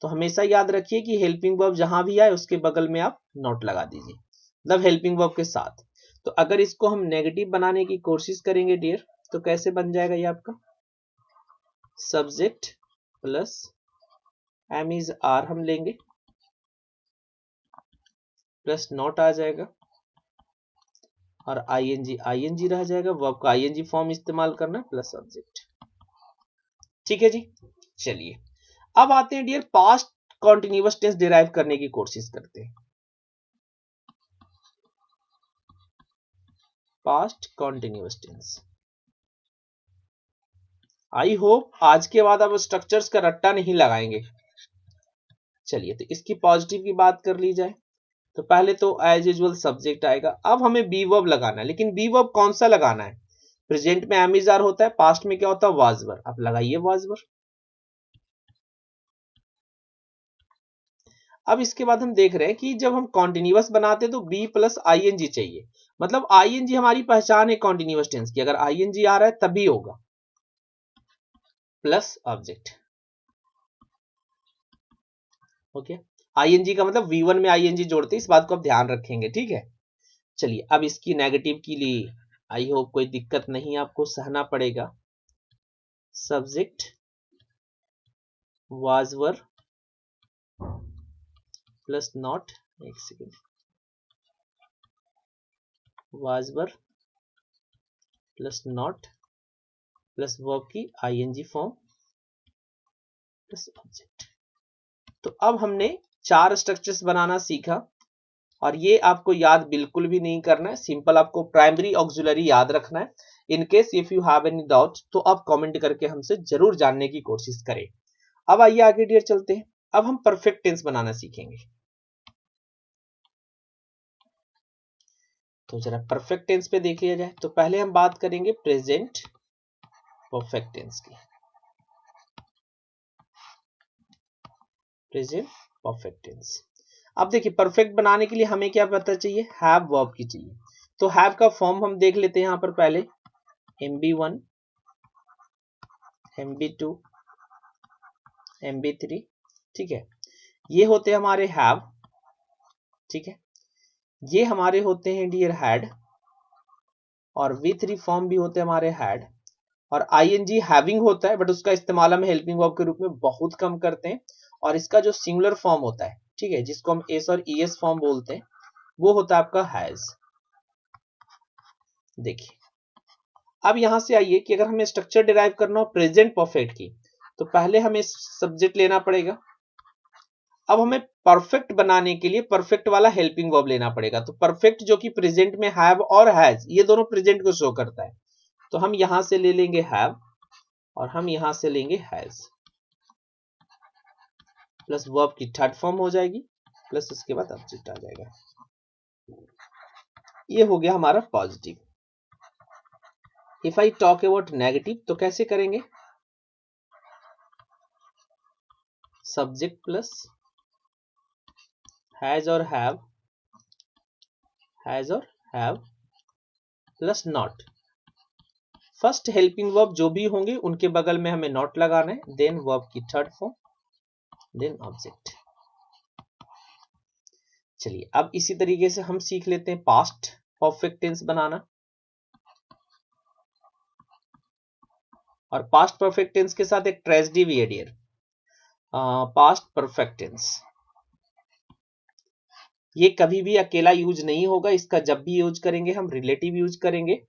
A: तो हमेशा याद रखिए कि हेल्पिंग वर्ब जहां भी आए उसके बगल में आप नॉट लगा दीजिए, मतलब हेल्पिंग वर्ब के साथ। तो अगर इसको हम नेगेटिव बनाने की कोशिश करेंगे डियर, तो कैसे बन जाएगा ये आपका subject plus am is are हम लेंगे प्लस नॉट आ जाएगा और आईएनजी रह जाएगा, वर्ब का आईएनजी फॉर्म इस्तेमाल करना प्लस ऑब्जेक्ट, ठीक है जी। चलिए अब आते हैं dear past continuous tense derive करने की कोशिश करते हैं। Past continuous tense, I hope आज के बाद आप स्ट्रक्चर्स का रट्टा नहीं लगाएंगे। चलिए तो इसकी पॉजिटिव की बात कर ली जाए तो पहले तो एज यूजुअल सब्जेक्ट आएगा। अब हमें बी वर्ब लगाना है, लेकिन बी वर्ब कौन सा लगाना है? प्रेजेंट में एम इज आर होता है, पास्ट में क्या होता है? वाज वर। आप लगाइए वाज वर। अब इसके बाद हम देख रहे हैं कि जब हम कॉन्टिन्यूअस बनाते हैं तो बी प्लस आईएनजी चाहिए, मतलब आईएनजी हमारी पहचान है कॉन्टिन्यूअस टेंस की, अगर आईएनजी आ रहा है तभी होगा, प्लस ऑब्जेक्ट। ओके, आईएनजी का मतलब V1 में आईएनजी जोड़ते हैं, इस बात को आप ध्यान रखेंगे, ठीक है। चलिए अब इसकी नेगेटिव के लिए आई होप कोई दिक्कत नहीं आपको सहना पड़ेगा। Subject was were plus not, एक second, was were plus not plus verb की आईएनजी फॉर्म प्लस ऑब्जेक्ट। तो अब हमने 4 स्ट्रक्चर्स बनाना सीखा और ये आपको याद बिल्कुल भी नहीं करना है, सिंपल आपको प्राइमरी ऑक्सिलरी याद रखना है। In case if you have any doubt तो आप कमेंट करके हमसे जरूर जानने की कोशिश करें। अब आइए आगे डियर चलते हैं। अब हम परफेक्ट टेंस बनाना सीखेंगे। तो जरा परफेक्ट टेंस पे देख लिया जाए तो पहले हम बात करेंगे प्रेजेंट परफेक्ट टेंस की। Present perfect tense. अब देखिए परफेक्ट बनाने के लिए हमें क्या पता चाहिए? हैव वर्ब की चाहिए। तो हैव का फॉर्म हम देख लेते हैं यहां पर पहले, MB1 MB2 MB3, ठीक है, ये होते हमारे हैव, ठीक है। ये हमारे होते हैं डियर हैड, और V3 फॉर्म भी होते हैं हमारे हैड, और ING हैविंग होता है बट उसका इस्तेमाल हम हेल्पिंग वर्ब के रूप में बहुत कम करते हैं, और इसका जो सिंगुलर फॉर्म होता है, ठीक है, जिसको हम एस और ES फॉर्म बोलते हैं, वो होता है आपका हैज। देखिए अब यहां से आइए कि अगर हमें स्ट्रक्चर डिराइव करना हो प्रेजेंट परफेक्ट की तो पहले हमें सब्जेक्ट लेना पड़ेगा। अब हमें परफेक्ट बनाने के लिए परफेक्ट वाला हेल्पिंग वर्ब लेना पड़ेगा। तो परफेक्ट जो कि प्रेजेंट में हैव और हैज, ये दोनों प्रेजेंट को शो करता है, तो हम यहां से ले लेंगे हैव और हम यहां से लेंगे हैज, प्लस वर्ब की थर्ड फॉर्म हो जाएगी, प्लस उसके बाद ऑब्जेक्ट आ जाएगा। ये हो गया हमारा positive. If I talk about negative तो कैसे करेंगे? सब्जेक्ट प्लस हैज और हैव, हैज और have plus not. First helping verb जो भी होंगे उनके बगल में हमें नॉट लगाना है, देन वर्ब की थर्ड फॉर्म, देन ऑब्जेक्ट। चलिए अब इसी तरीके से हम सीख लेते हैं पास्ट परफेक्ट टेंस बनाना। और पास्ट परफेक्ट टेंस के साथ एक ट्रेजेडी भी है डियर। पास्ट परफेक्ट टेंस ये कभी भी अकेला यूज नहीं होगा, इसका जब भी यूज करेंगे हम रिलेटिव यूज करेंगे,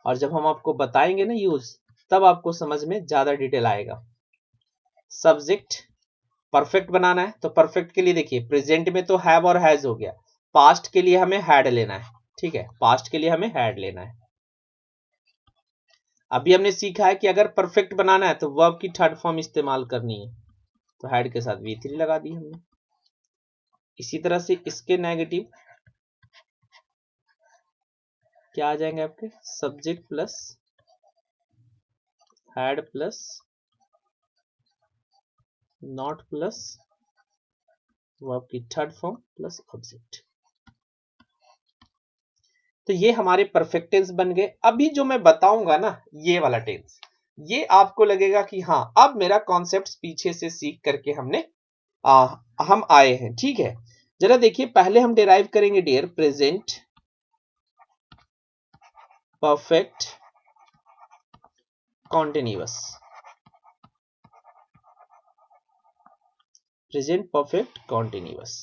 A: और जब हम आपको बताएंगे ना यूज, तब आपको समझ में ज्यादा डिटेल आएगा। सब्जेक्ट परफेक्ट बनाना है तो परफेक्ट के लिए देखिए प्रेजेंट में तो हैव और हैज हो गया, पास्ट के लिए हमें हैड लेना है, ठीक है, पास्ट के लिए हमें हैड लेना है। अभी हमने सीखा है कि अगर परफेक्ट बनाना है तो वर्ब की थर्ड फॉर्म इस्तेमाल करनी है, तो हैड के साथ V3 लगा दी हमने। इसी तरह से इसके नेगेटिव क्या आ जाएंगे आपके? Subject plus had plus not plus verb की थर्ड फॉर्म प्लस ऑब्जेक्ट। तो ये हमारे परफेक्ट टेंस बन गए। अभी जो मैं बताऊंगा ना ये वाला टेंस, ये आपको लगेगा कि हाँ अब मेरा कॉन्सेप्ट पीछे से सीख करके हम आए हैं, ठीक है। जरा देखिए पहले हम डिराइव करेंगे dear present perfect continuous, present perfect continuous.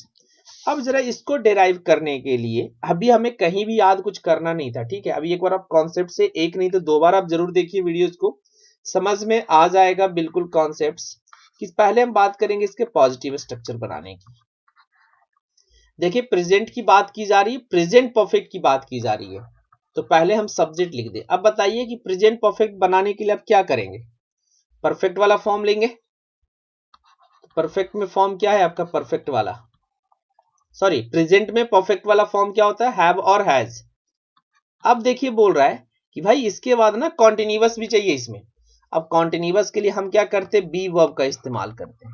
A: अब जरा इसको डिराइव करने के लिए अभी हमें कहीं भी याद कुछ करना नहीं था, ठीक है। अभी एक बार आप कॉन्सेप्ट से एक नहीं तो 2 बार आप जरूर देखिए वीडियोस को, समझ में आ जाएगा बिल्कुल कॉन्सेप्ट्स। कि पहले हम बात करेंगे इसके पॉजिटिव स्ट्रक्चर बनाने की। देखिए प्रेजेंट की बात की जा रही है, प्रेजेंट परफेक्ट की बात की जा रही है, तो पहले हम सब्जेक्ट लिख दें। अब बताइए कि प्रेजेंट परफेक्ट बनाने के लिए आप क्या करेंगे? परफेक्ट वाला फॉर्म लेंगे। परफेक्ट में फॉर्म क्या है आपका? परफेक्ट वाला, सॉरी प्रेजेंट में परफेक्ट वाला फॉर्म क्या होता है? हैव और हैज। अब देखिए बोल रहा है कि भाई इसके बाद ना कॉन्टिन्यूअस भी चाहिए इसमें। अब कॉन्टिन्यूअस के लिए हम क्या करते हैं? बी वर्ब का इस्तेमाल करते हैं।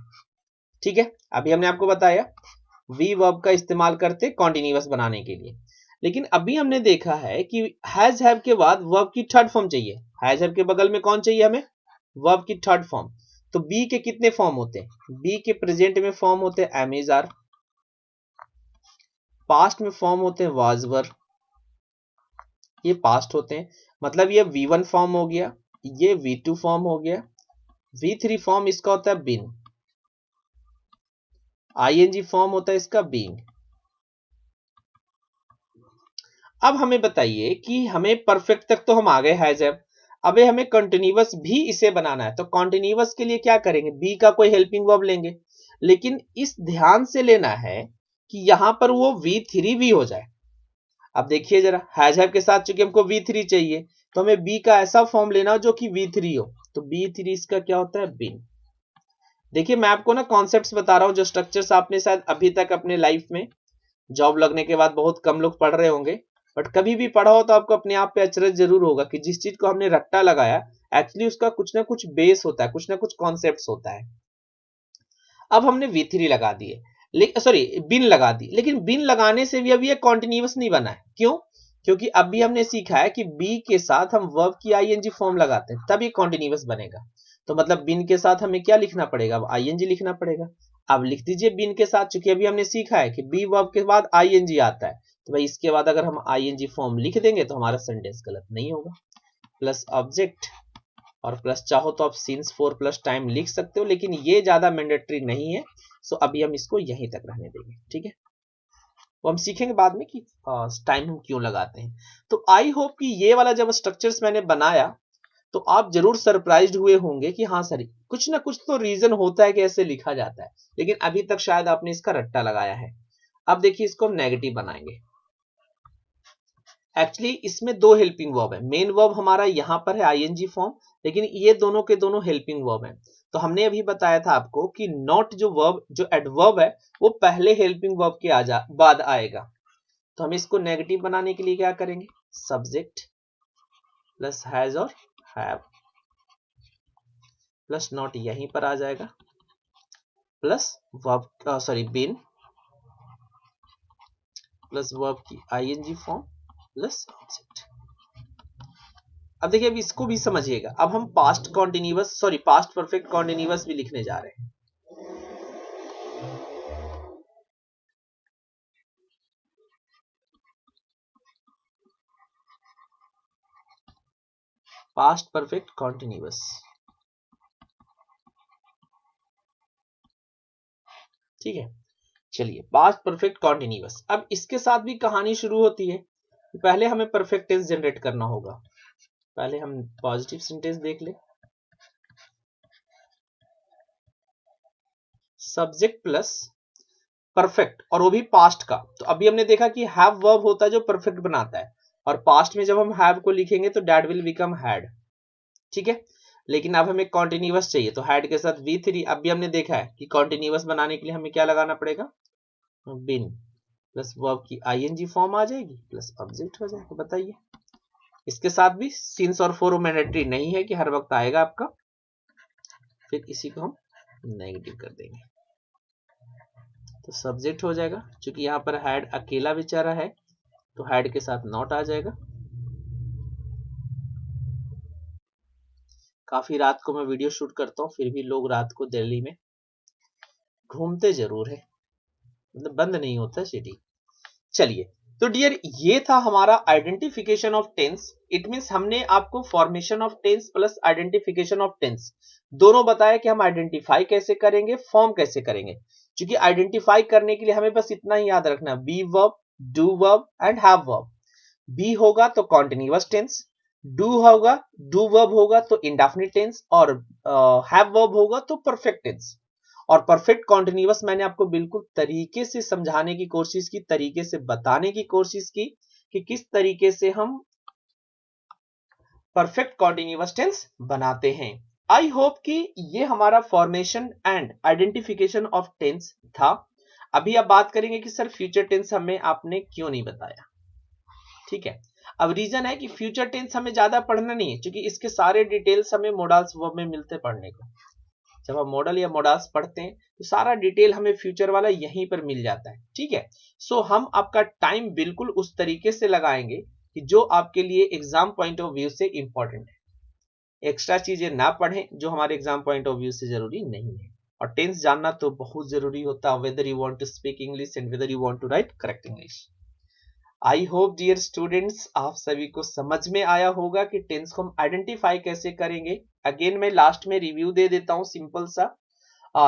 A: ठीक है, अभी हमने आपको बताया वी वर्ब का इस्तेमाल करते कॉन्टिन्यूअस बनाने के लिए। लेकिन अभी हमने देखा है कि हैज हैव के बाद वर्ब की थर्ड फॉर्म चाहिए। हैज हैव के बगल में कौन चाहिए हमें? वर्ब की थर्ड फॉर्म। तो बी के कितने फॉर्म होते हैं? बी के प्रेजेंट में फॉर्म होते हैं एम इज आर, पास्ट में फॉर्म होते हैं वाज वर, ये पास्ट होते हैं, मतलब ये V1 फॉर्म हो गया, ये V2 फॉर्म हो गया, V3 फॉर्म इसका होता है बीन, ING फॉर्म होता है इसका बीइंग। अब हमें बताइए कि हमें परफेक्ट तक तो हम आ गए हैज हैव, अब हमें कंटिन्यूअस भी इसे बनाना है। तो कंटिन्यूअस के लिए क्या करेंगे? बी का कोई हेल्पिंग वर्ब लेंगे, लेकिन इस ध्यान से लेना है कि यहां पर वो V3 भी हो जाए। अब देखिए जरा, हैज हैव के साथ चूंकि हमको V3 चाहिए तो हमें बी का ऐसा फॉर्म लेना हो जो कि V3 हो। तो B3 इसका क्या होता है? बीन। देखिए मैं आपको ना कॉन्सेप्ट्स बता रहा हूं, जो स्ट्रक्चर्स आपने शायद अभी तक अपने लाइफ में जॉब लगने के बाद बहुत कम लोग पढ़ रहे होंगे, बट कभी भी पढ़ा हो तो आपको अपने आप पे अचरज जरूर होगा कि जिस चीज को हमने रट्टा लगाया एक्चुअली उसका कुछ ना कुछ बेस होता है, कुछ ना कुछ कॉन्सेप्ट्स होता है। अब हमने V3 लगा दिए, सॉरी बिन लगा दी, लेकिन बिन लगाने से भी अभी ये कॉन्टिन्यूअस नहीं बना है। क्यों? क्योंकि अभी हमने सीखा है कि बी के साथ हम वर्ब की ING फॉर्म लगाते हैं तब ये कॉन्टिन्यूअस बनेगा। तो मतलब बिन के साथ हमें क्या लिखना पड़ेगा? अब ING लिखना पड़ेगा। अब लिख दीजिए बिन के साथ, चूंकि अभी हमने सीखा है कि बी वर्ब के बाद ING आता है, तो भाई इसके बाद अगर हम ING फॉर्म लिख देंगे तो हमारा सेंटेंस गलत नहीं होगा। प्लस ऑब्जेक्ट और प्लस चाहो तो आप सिंस 4 प्लस टाइम लिख सकते हो, लेकिन ये ज्यादा मैंडेटरी नहीं है। सो अभी हम इसको यहीं तक रहने देंगे। ठीक है, वो हम सीखेंगे बाद में कि टाइम हम क्यों लगाते हैं। तो आई होप कि ये वाला जब स्ट्रक्चर्स मैंने बनाया तो आप जरूर सरप्राइज्ड हुए होंगे कि हाँ सर कुछ ना कुछ तो रीजन होता है कि ऐसे लिखा जाता है, लेकिन अभी तक शायद आपने इसका रट्टा लगाया है। अब देखिए इसको हम नेगेटिव बनाएंगे। एक्चुअली इसमें दो हेल्पिंग वर्ब है, मेन वर्ब हमारा यहाँ पर है ING फॉर्म, लेकिन ये दोनों के दोनों हेल्पिंग वर्ब हैं। तो हमने अभी बताया था आपको कि नॉट जो वर्ब जो एडवर्ब है वो पहले हेल्पिंग वर्ब के बाद आएगा। तो हम इसको नेगेटिव बनाने के लिए क्या करेंगे? सब्जेक्ट प्लस हैज और हैव प्लस नॉट यहीं पर आ जाएगा, plus verb sorry been plus verb की ING फॉर्म प्लस ऑब्जेक्ट। अब देखिए अब इसको भी समझिएगा। अब हम past continuous sorry past perfect continuous भी लिखने जा रहे हैं। पास्ट परफेक्ट कॉन्टिन्यूअस, ठीक है। चलिए पास्ट परफेक्ट कॉन्टिन्यूअस, अब इसके साथ भी कहानी शुरू होती है। पहले हमें परफेक्ट टेंस जनरेट करना होगा। पहले हम पॉजिटिव सेंटेंस देख ले। सब्जेक्ट प्लस परफेक्ट और वो भी पास्ट का। तो अभी हमने देखा कि हैव वर्ब होता है जो परफेक्ट बनाता है, और पास्ट में जब हम हैव को लिखेंगे तो दैट विल बिकम हैड। ठीक है, लेकिन अब हमें कॉन्टिन्यूअस चाहिए तो हैड के साथ V3। अब भी हमने देखा है कि कॉन्टिन्यूअस बनाने के लिए हमें क्या लगाना पड़ेगा? बिन प्लस वर्ब की ING फॉर्म आ जाएगी प्लस ऑब्जेक्ट हो जाएगा। बताइए, इसके साथ भी सिंस और फॉर मैंडेटरी नहीं है कि हर वक्त आएगा आपका। फिर इसी को हम नेगेटिव कर देंगे तो सब्जेक्ट हो जाएगा। क्योंकि यहाँ पर हैड अकेला बेचारा है तो हैड के साथ नॉट आ जाएगा। काफी रात को मैं वीडियो शूट करता हूँ, फिर भी लोग रात को दिल्ली में घूमते जरूर है, मतलब बंद नहीं होता सिटी। चलिए, तो डियर ये था हमारा identification of tense. It means हमने आपको formation of tense plus identification of tense दोनों बताया कि हम आइडेंटिफाई कैसे करेंगे, फॉर्म कैसे करेंगे। क्योंकि आइडेंटिफाई करने के लिए हमें बस इतना ही याद रखना, be verb, do verb and have verb. Be होगा तो कॉन्टिन्यूअस टेंस, डू होगा डू वर्ब होगा तो इंडेफिनिट टेंस, और हैव वर्ब होगा तो परफेक्ट टेंस। और परफेक्ट कॉन्टिन्यूअस मैंने आपको बिल्कुल तरीके से समझाने की कोशिश की, तरीके से बताने की कोशिश की कि किस तरीके से हम परफेक्ट कॉन्टिन्यूअस टेंस बनाते हैं। आई होप कि ये हमारा formation and identification of tense था। अभी आप बात करेंगे कि सर फ्यूचर टेंस हमें आपने क्यों नहीं बताया। ठीक है, अब रीजन है कि फ्यूचर टेंस हमें ज्यादा पढ़ना नहीं है, क्योंकि इसके सारे डिटेल्स हमें मॉडल्स वर्ब में मिलते पढ़ने को। जब हम मॉडल या मॉडल्स पढ़ते हैं तो सारा डिटेल हमें फ्यूचर वाला यहीं पर मिल जाता है। ठीक है, सो हम आपका टाइम बिल्कुल उस तरीके से लगाएंगे कि जो आपके लिए एग्जाम पॉइंट ऑफ व्यू से इंपॉर्टेंट है। एक्स्ट्रा चीजें ना पढ़ें जो हमारे एग्जाम पॉइंट ऑफ व्यू से जरूरी नहीं है। और टेंस जानना तो बहुत जरूरी होता है, whether you want to speak English and whether you want to write correct English. I hope dear students आप सभी को समझ में आया होगा कि टेंस को हम आइडेंटिफाई कैसे करेंगे। अगेन मैं लास्ट में रिव्यू दे देता हूं, सिंपल सा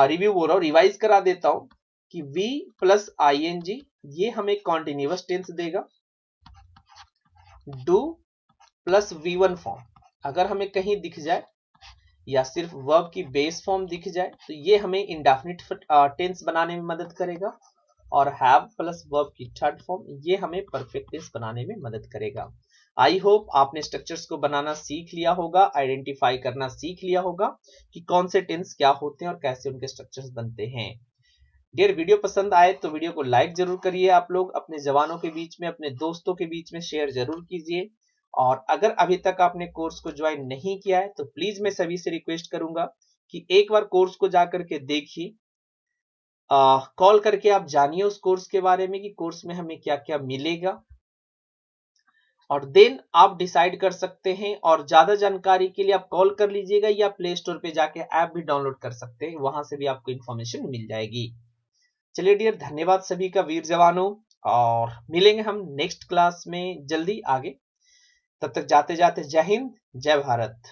A: रिव्यू बोल रहा हूं, रिवाइज करा देता हूं कि V प्लस ING ये हमें कॉन्टिन्यूअस टेंस देगा। डू प्लस V1 फॉर्म अगर हमें कहीं दिख जाए या सिर्फ वर्ब की बेस फॉर्म दिख जाए तो ये हमें इंडेफिनिट टेंस बनाने में मदद करेगा। और हैव प्लस वर्ब की थर्ड फॉर्म ये हमें परफेक्ट टेंस बनाने में मदद करेगा। आई होप आपने स्ट्रक्चर्स को बनाना सीख लिया होगा, आइडेंटिफाई करना सीख लिया होगा कि कौन से टेंस क्या होते हैं और कैसे उनके स्ट्रक्चर्स बनते हैं। डियर वीडियो पसंद आए तो वीडियो को लाइक जरूर करिए, आप लोग अपने जवानों के बीच में, अपने दोस्तों के बीच में शेयर जरूर कीजिए। और अगर अभी तक आपने कोर्स को ज्वाइन नहीं किया है तो प्लीज मैं सभी से रिक्वेस्ट करूंगा कि एक बार कोर्स को जाकर के देखिए, कॉल करके आप जानिए उस कोर्स के बारे में कि कोर्स में हमें क्या क्या मिलेगा, और देन आप डिसाइड कर सकते हैं। और ज्यादा जानकारी के लिए आप कॉल कर लीजिएगा या प्ले स्टोर पे जाके ऐप भी डाउनलोड कर सकते हैं, वहां से भी आपको इंफॉर्मेशन मिल जाएगी। चलिए डियर, धन्यवाद सभी का वीर जवानों, और मिलेंगे हम नेक्स्ट क्लास में जल्दी आगे। तब तक जाते जाते जय हिंद, जय भारत।